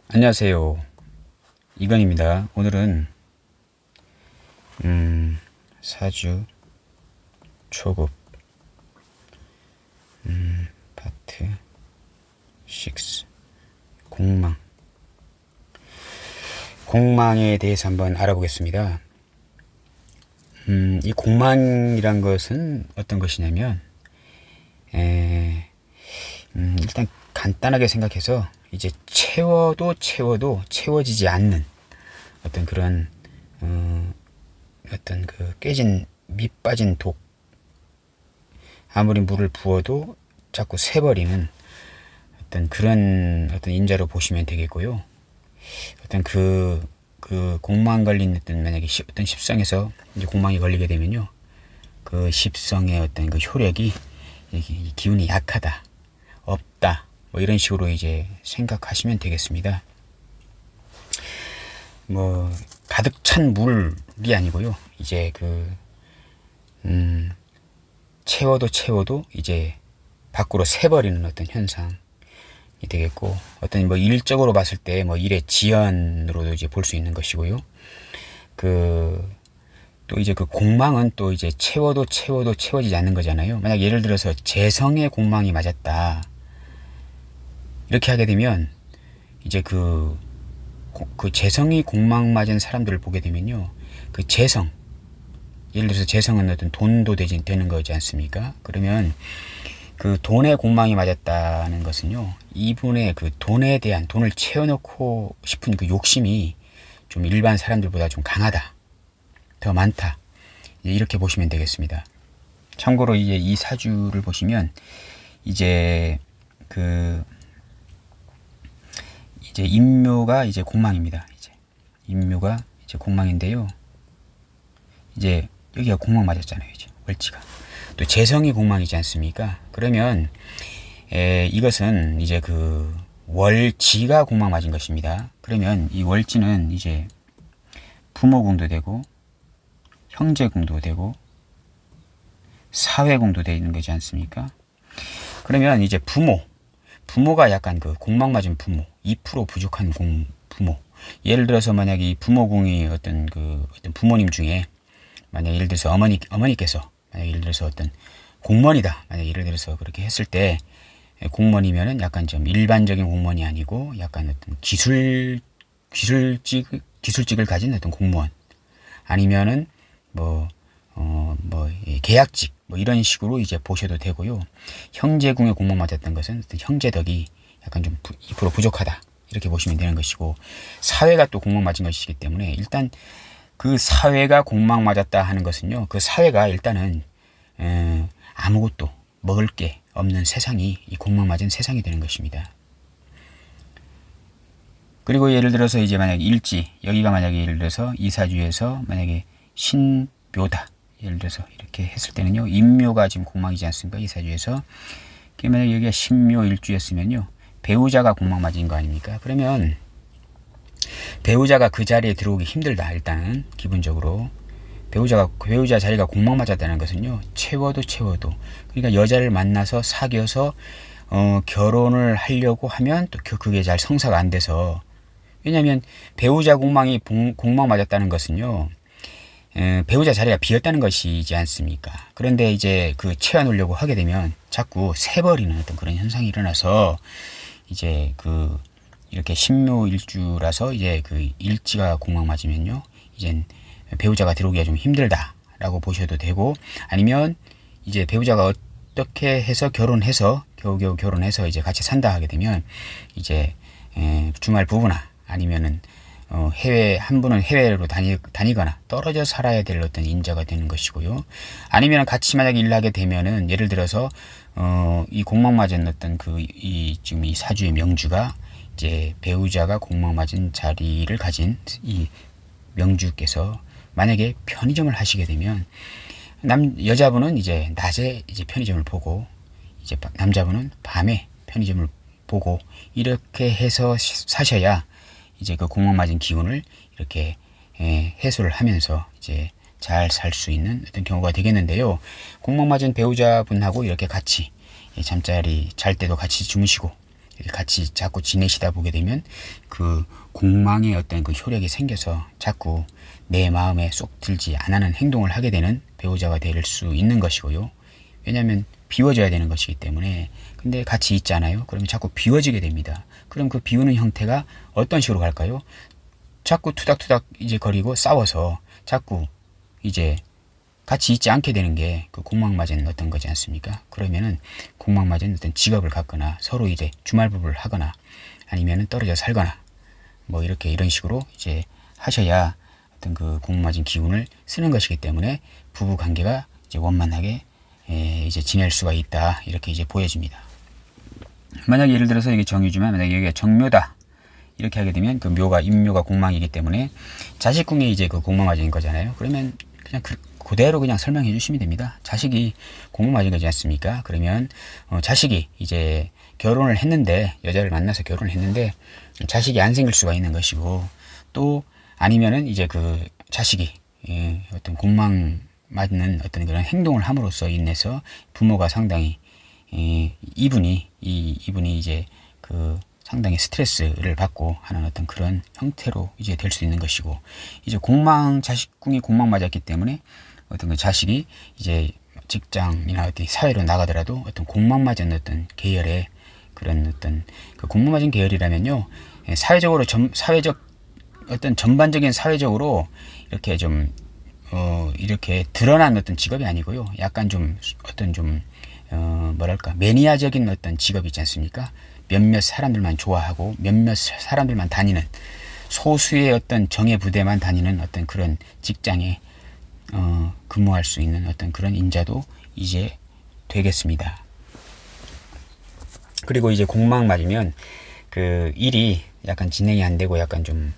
안녕하세요. 이건입니다. 오늘은 사주 초급 파트 6 공망에 대해서 한번 알아보겠습니다. 이 공망이란 것은 어떤 것이냐면 일단 간단하게 생각해서 이제 채워도 채워지지 않는 어떤 그런 어떤 그 깨진 밑 빠진 독, 아무리 물을 부어도 자꾸 새버리는 어떤 그런 어떤 인자로 보시면 되겠고요. 어떤 그 공망 걸린 어떤 만약에 어떤 십성에서 이제 공망이 걸리게 되면요, 그 십성의 어떤 그 효력이 이 기운이 약하다, 없다, 뭐 이런 식으로 이제 생각하시면 되겠습니다. 뭐 가득 찬 물이 아니고요. 이제 채워도 이제 밖으로 새버리는 어떤 현상이 되겠고, 어떤 뭐 일적으로 봤을 때 뭐 일의 지연으로도 이제 볼 수 있는 것이고요. 또 이제 그 공망은 또 이제 채워도 채워지지 않는 거잖아요. 만약 예를 들어서 재성의 공망이 맞았다, 이렇게 하게 되면 이제 그 재성이 공망 맞은 사람들을 보게 되면요, 그 재성, 예를 들어서 재성은 어떤 돈도 되는 거지 않습니까? 그러면 그 돈의 공망이 맞았다는 것은요, 이분의 그 돈에 대한, 돈을 채워놓고 싶은 그 욕심이 좀 일반 사람들보다 좀 강하다, 더 많다, 이렇게 보시면 되겠습니다. 참고로 이제 이 사주를 보시면 이제 이제 임묘가 이제 공망입니다. 이제 임묘가 이제 공망인데요. 이제 여기가 공망 맞았잖아요. 이제 월지가. 또 재성이 공망이지 않습니까? 그러면 이것은 이제 그 월지가 공망 맞은 것입니다. 그러면 이 월지는 이제 부모궁도 되고 형제궁도 되고 사회궁도 되어 있는 거지 않습니까? 그러면 이제 부모가 약간 그 공망 맞은 부모, 2% 부족한 부모. 예를 들어서 만약에 이 부모궁이 어떤 부모님 중에, 만약 예를 들어서 어머니께서 만약 예를 들어서 어떤 공무원이다, 만약 예를 들어서 그렇게 했을 때, 공무원이면은 약간 좀 일반적인 공무원이 아니고 약간 어떤 기술직을 가진 어떤 공무원, 아니면은 계약직, 뭐 이런 식으로 이제 보셔도 되고요. 형제궁에 공망 맞았던 것은 어떤 형제덕이 약간 좀 2% 부족하다, 이렇게 보시면 되는 것이고, 사회가 또 공망 맞은 것이기 때문에 일단 그 사회가 공망 맞았다 하는 것은요, 그 사회가 일단은 아무것도 먹을 게 없는 세상이, 이 공망 맞은 세상이 되는 것입니다. 그리고 예를 들어서 이제 만약에 일지, 여기가 만약에 예를 들어서 이 사주에서 만약에 신묘다, 예를 들어서 이렇게 했을 때는요, 임묘가 지금 공망이지 않습니까? 이 사주에서. 만약에 여기가 신묘 일주였으면요, 배우자가 공망 맞은 거 아닙니까? 그러면 배우자가 그 자리에 들어오기 힘들다. 일단은 기본적으로 배우자 자리가 공망 맞았다는 것은요, 채워도 그러니까 여자를 만나서 사귀어서 결혼을 하려고 하면 또 그게 잘 성사가 안 돼서, 왜냐하면 배우자 공망이 공망 맞았다는 것은요, 배우자 자리가 비었다는 것이지 않습니까? 그런데 이제 그 채워놓으려고 하게 되면 자꾸 새버리는 어떤 그런 현상이 일어나서, 이제 이렇게 신묘일주라서 이제 그 일지가 공망 맞으면요, 이젠 배우자가 들어오기가 좀 힘들다라고 보셔도 되고, 아니면 이제 배우자가 어떻게 해서 결혼해서 겨우겨우 결혼해서 이제 같이 산다 하게 되면 이제 주말 부부나 아니면은 한 분은 해외로 다니거나 떨어져 살아야 될 어떤 인자가 되는 것이고요. 아니면 같이 만약에 일하게 되면은, 예를 들어서 이 공망 맞은 어떤 지금 이 사주의 명주가 이제 배우자가 공망 맞은 자리를 가진 이 명주께서 만약에 편의점을 하시게 되면, 여자분은 이제 낮에 이제 편의점을 보고, 이제 남자분은 밤에 편의점을 보고, 이렇게 해서 사셔야 이제 그 공망 맞은 기운을 이렇게 해소를 하면서 이제 잘 살 수 있는 어떤 경우가 되겠는데요. 공망 맞은 배우자분하고 이렇게 같이 잠자리 잘 때도 같이 주무시고, 같이 자꾸 지내시다 보게 되면 그 공망의 어떤 그 효력이 생겨서 자꾸 내 마음에 쏙 들지 않는 행동을 하게 되는 배우자가 될 수 있는 것이고요. 왜냐하면 비워져야 되는 것이기 때문에. 근데 같이 있잖아요. 그러면 자꾸 비워지게 됩니다. 그럼 그 비우는 형태가 어떤 식으로 갈까요? 자꾸 투닥투닥 이제 거리고 싸워서 자꾸 이제 같이 있지 않게 되는 게 그 공망맞은 어떤 거지 않습니까? 그러면은 공망맞은 어떤 직업을 갖거나 서로 이제 주말부부를 하거나 아니면은 떨어져 살거나 뭐 이렇게 이런 식으로 이제 하셔야 어떤 그 공망맞은 기운을 쓰는 것이기 때문에 부부 관계가 이제 원만하게 이제 지낼 수가 있다, 이렇게 이제 보여집니다. 만약 예를 들어서 이게 정유지만 만약 여기가 정묘다 이렇게 하게 되면 그 묘가 임묘가 공망이기 때문에 자식궁에 이제 그 공망맞은 거잖아요. 그러면 그냥 그대로 그냥 설명해 주시면 됩니다. 자식이 공망맞은 거지 않습니까? 그러면 자식이 이제 결혼을 했는데, 여자를 만나서 결혼을 했는데 자식이 안 생길 수가 있는 것이고, 또 아니면은 이제 그 자식이 어떤 공망 맞는 어떤 그런 행동을 함으로써 인해서 부모가 상당히 이분이 이제 그 상당히 스트레스를 받고 하는 어떤 그런 형태로 이제 될 수 있는 것이고, 이제 자식궁이 공망 맞았기 때문에 어떤 그 자식이 이제 직장이나 어디 사회로 나가더라도 어떤 공망 맞은 어떤 계열의 그런 어떤 그 공망 맞은 계열이라면요, 사회적으로 사회적 어떤 전반적인 사회적으로 이렇게 좀 이렇게 드러난 어떤 직업이 아니고요. 약간 좀 어떤 좀 뭐랄까 매니아적인 어떤 직업이 있지 않습니까? 몇몇 사람들만 좋아하고 몇몇 사람들만 다니는 소수의 어떤 정예 부대만 다니는 어떤 그런 직장에 근무할 수 있는 어떤 그런 인자도 이제 되겠습니다. 그리고 이제 공망 맞으면 그 일이 약간 진행이 안 되고 약간 좀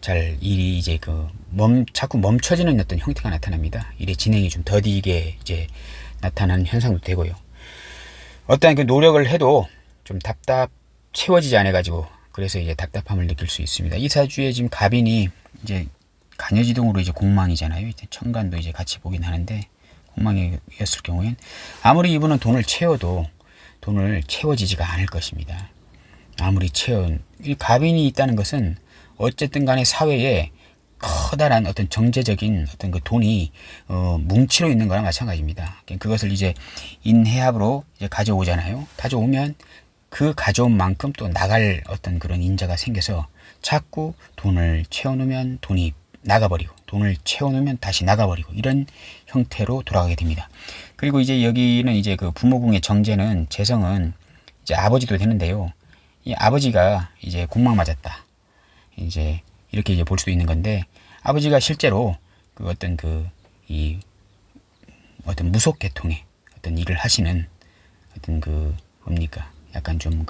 잘 일이 이제 자꾸 멈춰지는 어떤 형태가 나타납니다. 일의 진행이 좀 더디게 이제 나타나는 현상도 되고요. 어떠한 그 노력을 해도 좀 채워지지 않아가지고 그래서 이제 답답함을 느낄 수 있습니다. 이 사주에 지금 갑인이 이제 간여지동으로 이제 공망이잖아요. 이제 천간도 이제 같이 보긴 하는데 공망이었을 경우엔 아무리 이분은 돈을 채워도 돈을 채워지지가 않을 것입니다. 아무리 이 갑인이 있다는 것은 어쨌든 간에 사회에 커다란 어떤 정제적인 어떤 그 돈이 뭉치로 있는 거랑 마찬가지입니다. 그것을 이제 인해합으로 이제 가져오잖아요. 가져오면 그 가져온 만큼 또 나갈 어떤 그런 인자가 생겨서 자꾸 돈을 채워놓으면 돈이 나가버리고, 돈을 채워놓으면 다시 나가버리고, 이런 형태로 돌아가게 됩니다. 그리고 이제 여기는 이제 그 부모궁의 정제는 재성은 이제 아버지도 되는데요. 이 아버지가 이제 공망 맞았다, 이제 이렇게 이제 볼 수도 있는 건데, 아버지가 실제로 그 어떤 어떤 무속 계통의 어떤 일을 하시는 어떤 뭡니까? 약간 좀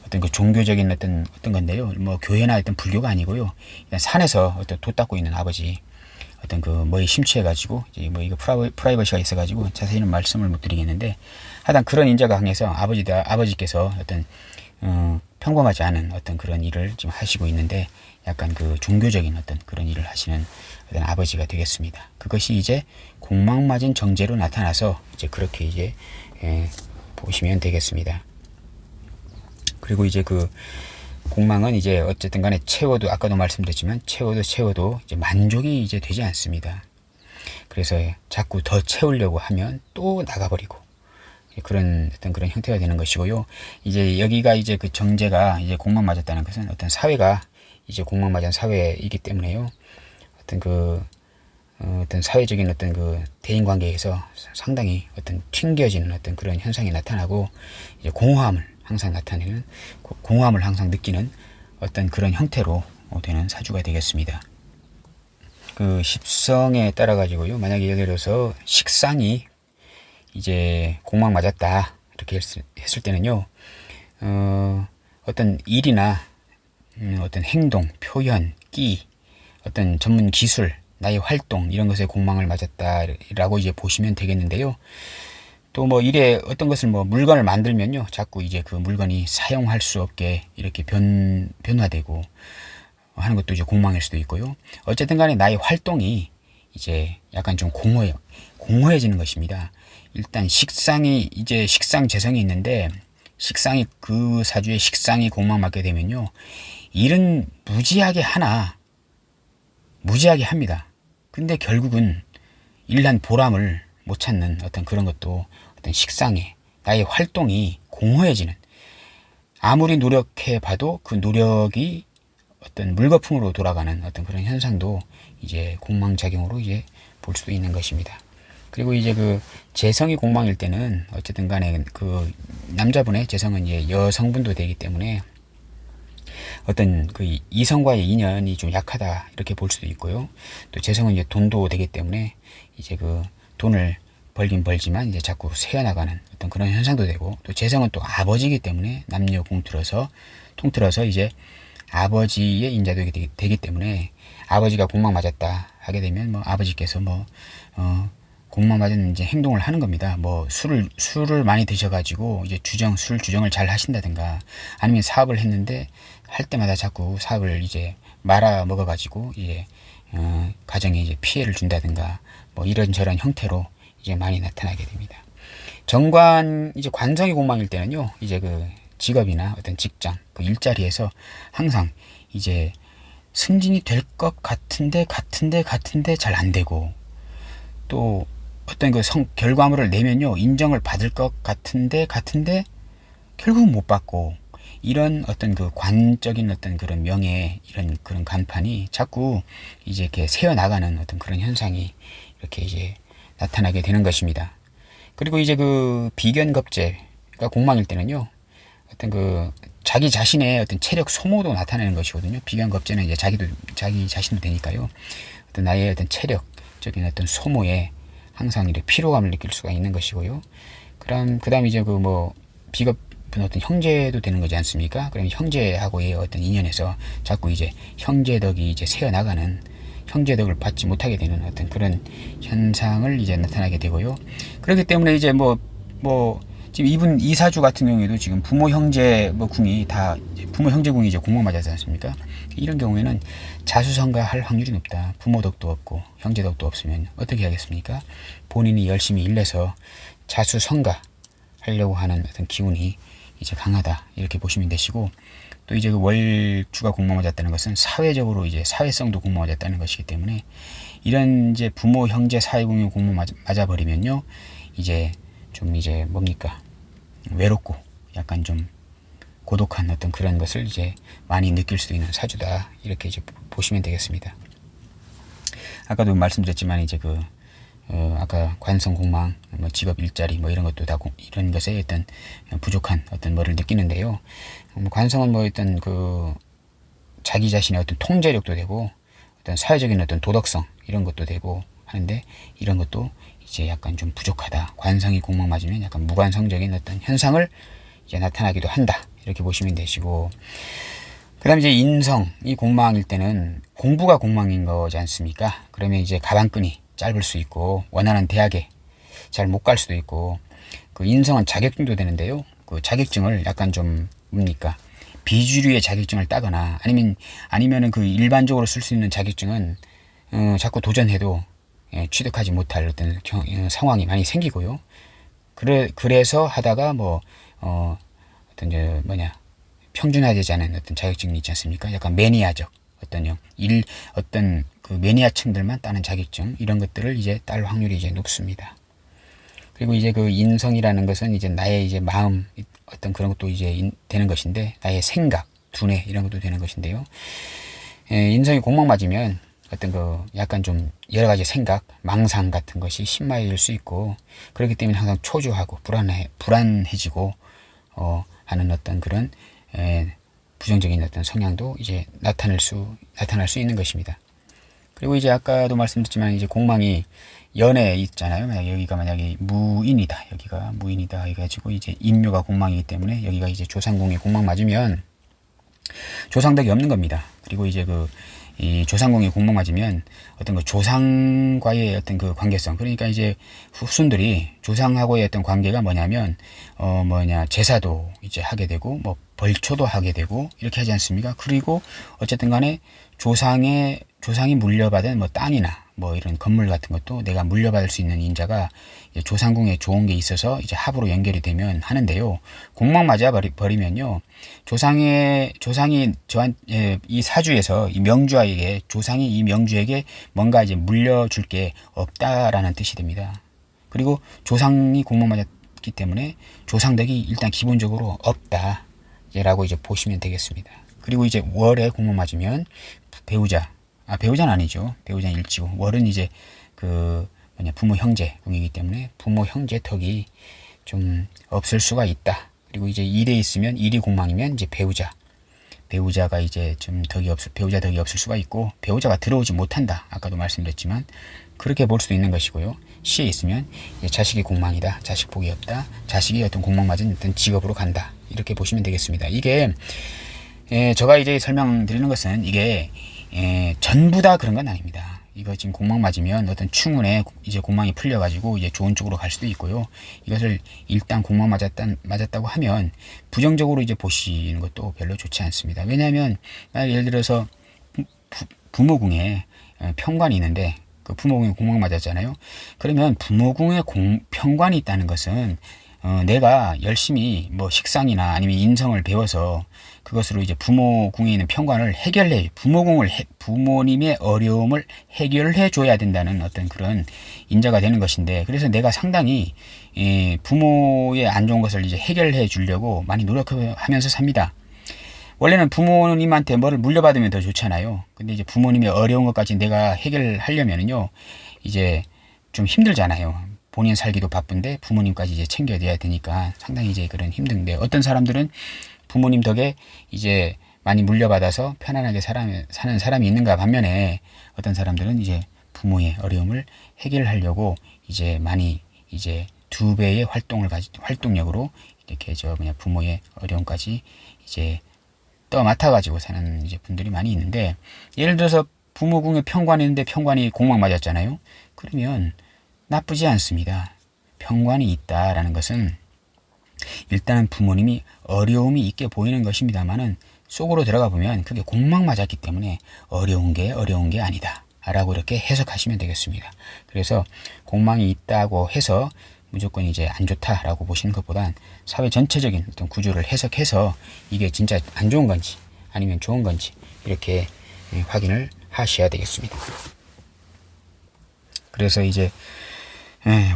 어떤 종교적인 어떤 건데요. 뭐 교회나 어떤 불교가 아니고요. 그냥 산에서 어떤 돛 닦고 있는 아버지, 어떤 뭐에 심취해가지고 이제 뭐 이거 프라이버시가 있어가지고 자세히는 말씀을 못 드리겠는데, 하여튼 그런 인자가 강해서 아버지께서 어떤 평범하지 않은 어떤 그런 일을 지금 하시고 있는데, 약간 종교적인 어떤 그런 일을 하시는 어떤 아버지가 되겠습니다. 그것이 이제 공망맞은 정제로 나타나서 이제 그렇게 이제 보시면 되겠습니다. 그리고 이제 공망은 이제 어쨌든 간에 채워도, 아까도 말씀드렸지만 채워도 이제 만족이 이제 되지 않습니다. 그래서 자꾸 더 채우려고 하면 또 나가버리고, 그런 어떤 그런 형태가 되는 것이고요. 이제 여기가 이제 그 정제가 이제 공망 맞았다는 것은 어떤 사회가 이제 공망 맞은 사회이기 때문에요. 어떤 사회적인 어떤 대인 관계에서 상당히 어떤 튕겨지는 어떤 그런 현상이 나타나고, 이제 공허함을 항상 느끼는 어떤 그런 형태로 되는 사주가 되겠습니다. 그 십성에 따라 가지고요. 만약에 예를 들어서 식상이 이제 공망 맞았다 이렇게 했을 때는요, 어떤 일이나 어떤 행동, 표현, 끼, 어떤 전문 기술, 나의 활동, 이런 것에 공망을 맞았다라고 이제 보시면 되겠는데요. 또 뭐 일에 어떤 것을 물건을 만들면요, 자꾸 이제 그 물건이 사용할 수 없게 이렇게 변화되고 하는 것도 이제 공망일 수도 있고요. 어쨌든 간에 나의 활동이 이제 약간 좀 공허해지는 것입니다. 일단 식상 재성이 있는데, 식상이 그 사주의 식상이 공망 맞게 되면요. 일은 무지하게 합니다. 근데 결국은 일한 보람을 못 찾는 어떤 그런 것도 어떤 식상에 나의 활동이 공허해지는, 아무리 노력해 봐도 그 노력이 어떤 물거품으로 돌아가는 어떤 그런 현상도 이제 공망작용으로 이제 볼 수도 있는 것입니다. 그리고 이제 그 재성이 공망일 때는 어쨌든 간에 그 남자분의 재성은 이제 여성분도 되기 때문에 어떤 그 이성과의 인연이 좀 약하다 이렇게 볼 수도 있고요. 또 재성은 이제 돈도 되기 때문에 이제 그 돈을 벌긴 벌지만 이제 자꾸 새어나가는 어떤 그런 현상도 되고, 또 재성은 또 아버지이기 때문에 남녀 통틀어서 이제 아버지의 인자도 되기 때문에 아버지가 공망 맞았다 하게 되면 뭐 아버지께서 공망 맞은 이제 행동을 하는 겁니다. 뭐 술을 많이 드셔가지고 이제 술 주정을 잘 하신다든가, 아니면 사업을 했는데 할 때마다 자꾸 사업을 이제 말아 먹어가지고 이제 가정에 이제 피해를 준다든가, 뭐 이런저런 형태로 이제 많이 나타나게 됩니다. 정관 이제 관성이 공망일 때는요, 이제 그 직업이나 어떤 직장, 그 일자리에서 항상 이제 승진이 될 것 같은데 잘 안 되고, 또 어떤 그 결과물을 내면요 인정을 받을 것 같은데 결국은 못 받고, 이런 어떤 그 관적인 어떤 그런 명예, 이런 그런 간판이 자꾸 이제 이렇게 새어 나가는 어떤 그런 현상이 이렇게 이제 나타나게 되는 것입니다. 그리고 이제 그 비견겁제가 공망일 때는요, 어떤 그 자기 자신의 어떤 체력 소모도 나타내는 것이거든요. 비견겁제는 이제 자기 자신도 되니까요. 어떤 나의 어떤 체력적인 어떤 소모에 항상 이렇게 피로감을 느낄 수가 있는 것이고요. 그다음 이제 그 뭐 비겁은 어떤 형제도 되는 거지 않습니까? 그럼 형제하고의 어떤 인연에서 자꾸 이제 형제덕이 이제 새어 나가는, 형제덕을 받지 못하게 되는 어떤 그런 현상을 이제 나타나게 되고요. 그렇기 때문에 이제 지금 이분 이사주 같은 경우에도 지금 부모 형제 궁이 다 부모 형제 궁이 이제 공망 맞았지 않습니까? 이런 경우에는 자수성가할 확률이 높다. 부모 덕도 없고 형제 덕도 없으면 어떻게 하겠습니까? 본인이 열심히 일내서 자수성가 하려고 하는 어떤 기운이 이제 강하다 이렇게 보시면 되시고, 또 이제 그 월주가 공망 맞았다는 것은 사회적으로 이제 사회성도 공망 맞았다는 것이기 때문에, 이런 이제 부모 형제 사회공유 공망 맞아버리면요, 이제 좀 이제 뭡니까, 외롭고 약간 좀 고독한 어떤 그런 것을 이제 많이 느낄 수도 있는 사주다 이렇게 이제 보시면 되겠습니다. 아까도 말씀드렸지만 이제 아까 관성 공망, 뭐 직업 일자리 뭐 이런 것도 다 이런 것에 어떤 부족한 어떤 뭐를 느끼는데요. 관성은 뭐 어떤 그 자기 자신의 어떤 통제력도 되고 어떤 사회적인 어떤 도덕성 이런 것도 되고 하는데, 이런 것도 이제 약간 좀 부족하다. 관성이 공망 맞으면 약간 무관성적인 어떤 현상을 이제 나타나기도 한다 이렇게 보시면 되시고, 그 다음에 이제 인성이 공망일 때는 공부가 공망인 거지 않습니까? 그러면 이제 가방끈이 짧을 수 있고 원하는 대학에 잘 못 갈 수도 있고, 그 인성은 자격증도 되는데요. 그 자격증을 약간 좀 뭡니까, 비주류의 자격증을 따거나 아니면은 그 일반적으로 쓸 수 있는 자격증은 자꾸 도전해도 취득하지 못할 어떤 상황이 많이 생기고요. 그래서 하다가 어떤 평준화되지 않은 어떤 자격증이 있지 않습니까? 약간 매니아적 어떤 그 매니아층들만 따는 자격증, 이런 것들을 이제 딸 확률이 이제 높습니다. 그리고 이제 그 인성이라는 것은 이제 나의 이제 마음 어떤 그런 것도 이제 되는 것인데, 나의 생각, 두뇌 이런 것도 되는 것인데요. 인성이 공망 맞으면 어떤 그 약간 좀 여러 가지 생각, 망상 같은 것이 심화일 수 있고, 그렇기 때문에 항상 초조하고 불안해지고 하는 어떤 그런 부정적인 어떤 성향도 이제 나타날 수 있는 것입니다. 그리고 이제 아까도 말씀드렸지만 이제 공망이 연에 있잖아요. 만약에 여기가 무인이다 해가지고 이제 인묘가 공망이기 때문에 여기가 이제 조상공이 공망 맞으면 조상덕이 없는 겁니다. 그리고 이제 이 조상공이 공망 맞으면 어떤 그 조상과의 어떤 그 관계성, 그러니까 이제 후손들이 조상하고의 어떤 관계가 뭐냐면 제사도 이제 하게 되고 뭐 벌초도 하게 되고 이렇게 하지 않습니까? 그리고 어쨌든 간에 조상이 물려받은 뭐 땅이나 뭐 이런 건물 같은 것도 내가 물려받을 수 있는 인자가 조상궁에 좋은 게 있어서 이제 합으로 연결이 되면 하는데요. 공망 맞아 버리면요. 조상이 이 사주에서 이 명주에게 조상이 이 명주에게 뭔가 이제 물려줄 게 없다라는 뜻이 됩니다. 그리고 조상이 공망 맞았기 때문에 조상덕이 일단 기본적으로 없다라고 이제 보시면 되겠습니다. 그리고 이제 월에 공망 맞으면 배우자는 아니죠. 배우자는 일지고 월은 이제 부모 형제 궁이기 때문에 부모 형제 덕이 좀 없을 수가 있다. 그리고 이제 일에 있으면 일이 공망이면 이제 배우자가 이제 좀 배우자 덕이 없을 수가 있고 배우자가 들어오지 못한다. 아까도 말씀드렸지만 그렇게 볼 수도 있는 것이고요. 시에 있으면 이제 자식이 공망이다. 자식 복이 없다. 자식이 어떤 공망 맞은 어떤 직업으로 간다. 이렇게 보시면 되겠습니다. 이게 제가 이제 설명드리는 것은 이게 전부 다 그런 건 아닙니다. 이거 지금 공망 맞으면 어떤 충운에 이제 공망이 풀려가지고 이제 좋은 쪽으로 갈 수도 있고요. 이것을 일단 공망 맞았다고 하면 부정적으로 이제 보시는 것도 별로 좋지 않습니다. 왜냐하면 만약 예를 들어서 부모궁에 편관이 있는데 그 부모궁에 공망 맞았잖아요. 그러면 부모궁에 편관이 있다는 것은 내가 열심히 뭐 식상이나 아니면 인성을 배워서 그것으로 이제 부모궁에 있는 편관을 부모님의 어려움을 해결해 줘야 된다는 어떤 그런 인자가 되는 것인데, 그래서 내가 상당히 부모의 안 좋은 것을 이제 해결해 주려고 많이 노력하면서 삽니다. 원래는 부모님한테 뭐를 물려받으면 더 좋잖아요. 근데 이제 부모님의 어려운 것까지 내가 해결하려면은요, 이제 좀 힘들잖아요. 본인 살기도 바쁜데 부모님까지 이제 챙겨야 되니까 상당히 이제 그런 힘든데, 어떤 사람들은 부모님 덕에 이제 많이 물려받아서 편안하게 사는 사람이 있는가 반면에 어떤 사람들은 이제 부모의 어려움을 해결하려고 이제 많이 이제 2배의 활동력으로 이렇게 부모의 어려움까지 이제 맡아가지고 사는 이제 분들이 많이 있는데, 예를 들어서 부모궁에 편관이 있는데 편관이 공망 맞았잖아요. 그러면 나쁘지 않습니다. 편관이 있다라는 것은 일단은 부모님이 어려움이 있게 보이는 것입니다만은 속으로 들어가 보면 그게 공망 맞았기 때문에 어려운 게 아니다 라고 이렇게 해석하시면 되겠습니다. 그래서 공망이 있다고 해서 무조건 이제 안 좋다라고 보시는 것보단 사회 전체적인 어떤 구조를 해석해서 이게 진짜 안 좋은 건지 아니면 좋은 건지 이렇게 확인을 하셔야 되겠습니다. 그래서 이제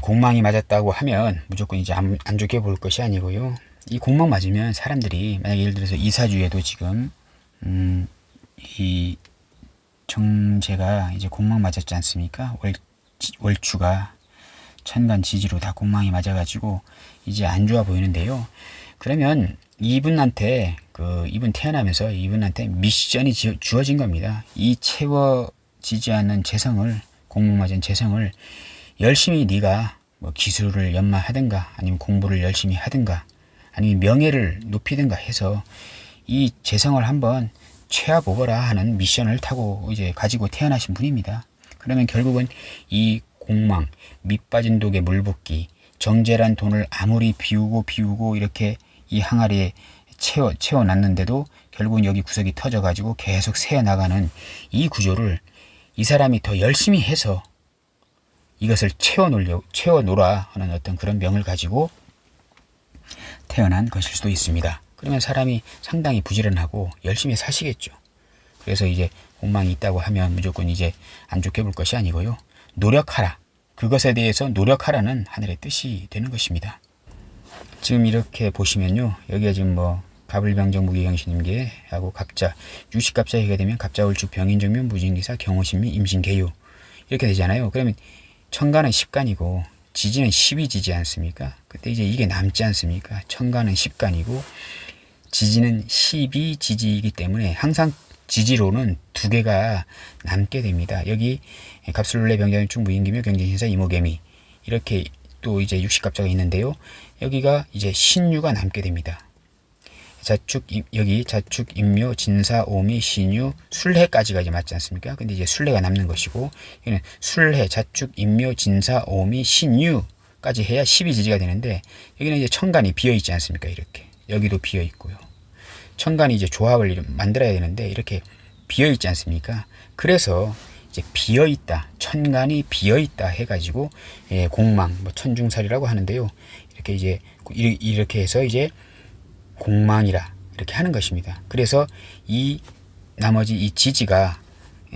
공망이 맞았다고 하면 무조건 이제 안 좋게 볼 것이 아니고요. 이 공망 맞으면 사람들이 만약 예를 들어서 이사주에도 지금 이 정제가 이제 공망 맞았지 않습니까? 월추가 천간 지지로 다 공망이 맞아가지고 이제 안 좋아 보이는데요. 그러면 이분한테 이분 태어나면서 이분한테 미션이 주어진 겁니다. 이 채워지지 않는 재성을, 공망 맞은 재성을 열심히 네가 뭐 기술을 연마하든가 아니면 공부를 열심히 하든가 아니면 명예를 높이든가 해서 이 재성을 한번 채워보거라 하는 미션을 가지고 태어나신 분입니다. 그러면 결국은 이 공망, 밑빠진 독에 물 붓기, 정제란 돈을 아무리 비우고 이렇게 이 항아리에 채워놨는데도 결국은 여기 구석이 터져가지고 계속 새어나가는 이 구조를 이 사람이 더 열심히 해서 이것을 채워놓으라 하는 어떤 그런 명을 가지고 태어난 것일 수도 있습니다. 그러면 사람이 상당히 부지런하고 열심히 사시겠죠. 그래서 이제 공망이 있다고 하면 무조건 이제 안 좋게 볼 것이 아니고요. 노력하라. 그것에 대해서 노력하라는 하늘의 뜻이 되는 것입니다. 지금 이렇게 보시면요. 여기가 지금 갑을병정 무기경신임계 하고 갑자, 유식갑자 해가 되면 갑자울축 병인정묘 무진기사 경호신미 임신계유 이렇게 되잖아요. 그러면 천간은 10간이고 지지는 12지지 않습니까? 그때 이제 이게 남지 않습니까? 천간은 10간이고 지지는 12지지이기 때문에 항상 지지로는 2개가 남게 됩니다. 여기 갑술래 병자윤축 무인기묘 경진신사 이모개미 이렇게 또 이제 육식갑자가 있는데요. 여기가 이제 신유가 남게 됩니다. 여기 자축, 임묘, 진사, 오미, 신유, 술해까지가 이제 맞지 않습니까? 근데 이제 술해가 남는 것이고, 여기는 술해, 자축, 임묘, 진사, 오미, 신유까지 해야 12지지가 되는데, 여기는 이제 천간이 비어있지 않습니까? 이렇게. 여기도 비어있고요. 천간이 이제 조합을 만들어야 되는데, 이렇게 비어있지 않습니까? 그래서 이제 비어 있다, 천간이 비어 있다 해가지고 공망, 뭐 천중살이라고 하는데요. 이렇게 이제 이렇게 해서 이제 공망이라 이렇게 하는 것입니다. 그래서 이 나머지 이 지지가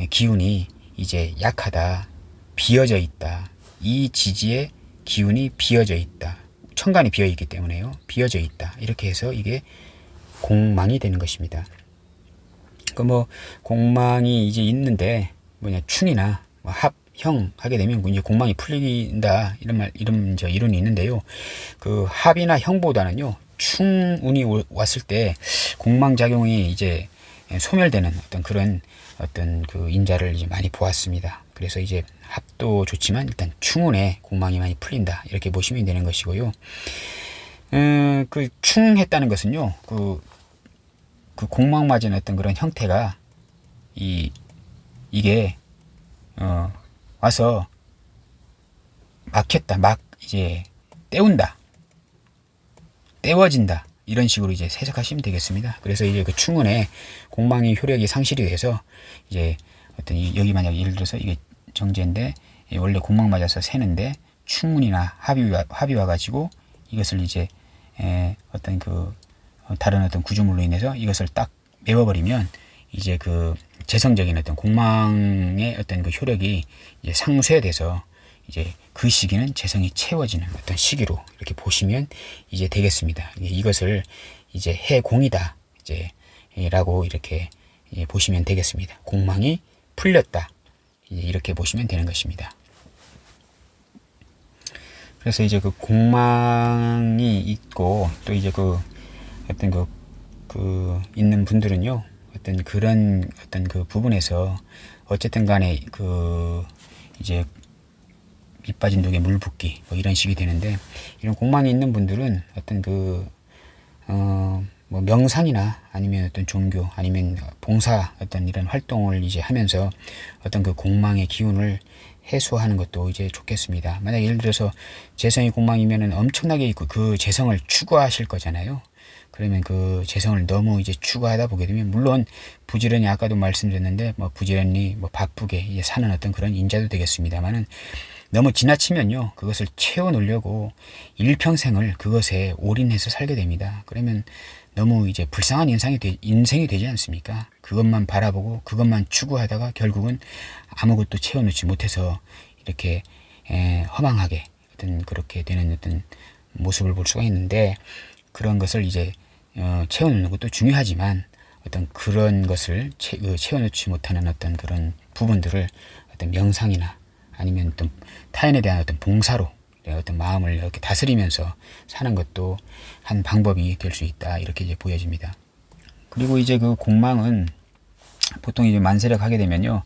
기운이 이제 약하다, 비어져 있다. 이 지지의 기운이 비어져 있다. 천간이 비어 있기 때문에요. 비어져 있다. 이렇게 해서 이게 공망이 되는 것입니다. 그 뭐 공망이 이제 있는데 뭐냐 충이나 뭐 합, 형 하게 되면 이제 공망이 풀린다 이런 이론이 있는데요. 그 합이나 형보다는요 충운이 왔을 때 공망 작용이 이제 소멸되는 그런 그 인자를 이제 많이 보았습니다. 그래서 이제 합도 좋지만 일단 충운에 공망이 많이 풀린다 이렇게 보시면 되는 것이고요. 그 충했다는 것은요 그 공망 맞은 그런 형태가 이게 와서 막혔다, 이제 때워진다 이런 식으로 이제 해석하시면 되겠습니다. 그래서 이제 그 충운에 공망의 효력이 상실이 돼서 이제 여기 만약 예를 들어서 이게 정제인데 원래 공망 맞아서 새는데 충운이나 합이 와가지고 이것을 이제 다른 구조물로 인해서 이것을 딱 메워버리면 이제 그 재성적인 공망의 그 효력이 이제 상쇄돼서 이제 그 시기는 재성이 채워지는 시기로 이렇게 보시면 이제 되겠습니다. 이것을 이제 해공이다 이제 라고 이렇게 보시면 되겠습니다. 공망이 풀렸다 이렇게 보시면 되는 것입니다. 그래서 이제 그 공망이 있고 또 이제 있는 분들은요 그런 그 부분에서 어쨌든 간에 이제 밑 빠진 독에 물 붓기 뭐 이런 식이 되는데, 이런 공망이 있는 분들은 뭐 명상이나 아니면 종교 아니면 봉사 이런 활동을 이제 하면서 그 공망의 기운을 해소하는 것도 이제 좋겠습니다. 만약 예를 들어서 재성이 공망이면은 엄청나게 그 재성을 추구하실 거잖아요. 그러면 그 재성을 너무 이제 추구하다 보게 되면 물론 부지런히 아까도 말씀드렸는데 부지런히 바쁘게 이제 사는 그런 인자도 되겠습니다만은 너무 지나치면요 그것을 채워 놓으려고 일평생을 그것에 올인해서 살게 됩니다. 그러면 너무 이제 불쌍한 인생이 되지 않습니까? 그것만 바라보고 그것만 추구하다가 결국은 아무것도 채워놓지 못해서 이렇게 허망하게 그렇게 되는 모습을 볼 수가 있는데, 그런 것을 이제 채워놓는 것도 중요하지만 그런 것을 채워놓지 못하는 그런 부분들을 명상이나 아니면 타인에 대한 봉사로 마음을 이렇게 다스리면서 사는 것도 한 방법이 될 수 있다 이렇게 이제 보여집니다. 그리고 이제 그 공망은 보통 이제 만세력 하게 되면요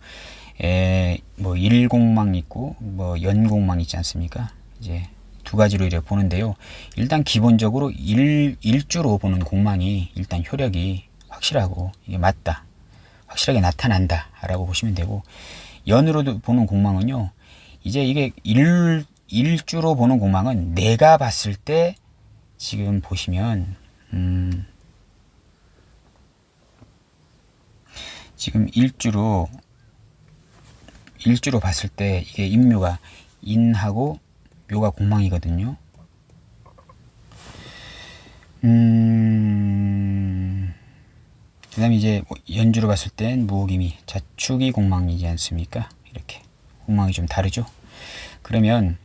일공망 있고 연공망 있지 않습니까? 이제 두 가지로 이렇게 보는데요. 일단 기본적으로 일주로 보는 공망이 일단 효력이 확실하고 이게 맞다, 확실하게 나타난다 라고 보시면 되고, 연으로 보는 공망은요 이제 이게 일주로 보는 공망은 내가 봤을 때 지금 보시면 지금 일주로 봤을 때 이게 인묘가 인하고 묘가 공망이거든요. 그 다음에 이제 연주로 봤을 땐 무호기미 자축이 공망이지 않습니까? 이렇게 공망이 좀 다르죠. 그러면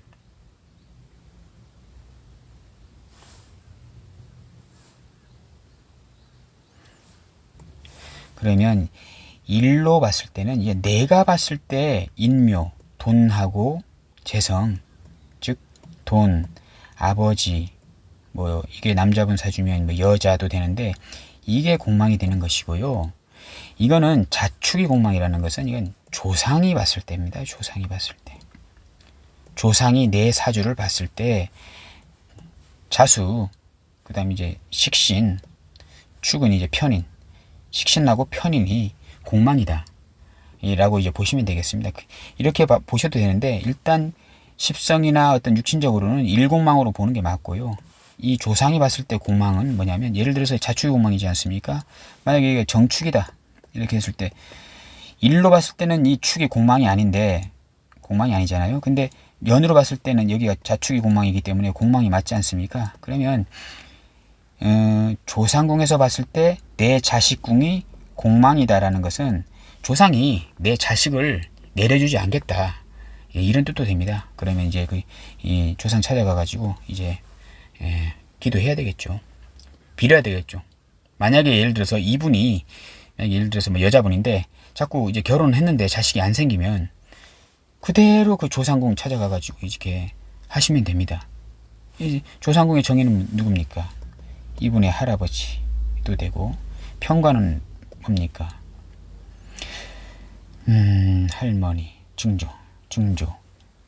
일로 봤을 때는 이게 내가 봤을 때 인묘 돈하고 재성, 즉 돈, 아버지, 이게 남자분 사주면 여자도 되는데 이게 공망이 되는 것이고요. 이거는 자축이 공망이라는 것은 이건 조상이 봤을 때입니다. 조상이 봤을 때. 조상이 내 사주를 봤을 때 자수, 그 다음에 이제 식신, 축은 이제 편인, 식신하고 편인이 공망이다 라고 이제 보시면 되겠습니다. 이렇게 보셔도 되는데, 일단 십성이나 육신적으로는 일공망으로 보는 게 맞고요. 이 조상이 봤을 때 공망은 뭐냐면, 예를 들어서 자축이 공망이지 않습니까? 만약에 이게 정축이다 이렇게 했을 때 일로 봤을 때는 이 축이 공망이 아닌데, 공망이 아니잖아요. 근데 연으로 봤을 때는 여기가 자축이 공망이기 때문에 공망이 맞지 않습니까? 그러면 조상궁에서 봤을 때 내 자식궁이 공망이다라는 것은 조상이 내 자식을 내려주지 않겠다, 예, 이런 뜻도 됩니다. 그러면 이제 이 조상 찾아가 가지고 이제 기도해야 되겠죠. 빌어야 되겠죠. 만약에 예를 들어서 이분이 예를 들어서 뭐 여자분인데 자꾸 이제 결혼을 했는데 자식이 안 생기면 그대로 그 조상궁 찾아가 가지고 이렇게 하시면 됩니다. 이 조상궁의 정의는 누굽니까? 이분의 할아버지도 되고, 평관은 뭡니까? 할머니, 중조,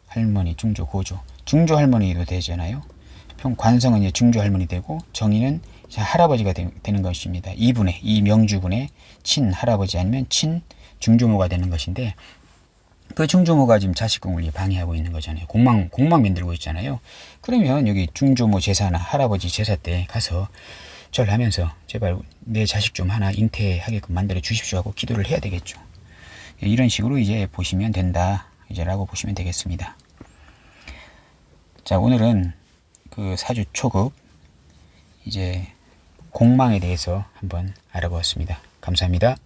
할머니, 중조, 고조, 중조 할머니도 되잖아요. 관성은 이제 중조 할머니 되고, 정의는 할아버지가 되는 것입니다. 이 명주분의 친 할아버지 아니면 친 중조모가 되는 것인데, 그 중조모가 지금 자식궁을 방해하고 있는 거잖아요. 공망 만들고 있잖아요. 그러면 여기 중조모 제사나 할아버지 제사 때 가서 절하면서 제발 내 자식 좀 하나 잉태하게끔 만들어 주십시오 하고 기도를 해야 되겠죠. 이런 식으로 이제 보시면 된다, 이제라고 보시면 되겠습니다. 자, 오늘은 그 사주 초급 이제 공망에 대해서 한번 알아보았습니다. 감사합니다.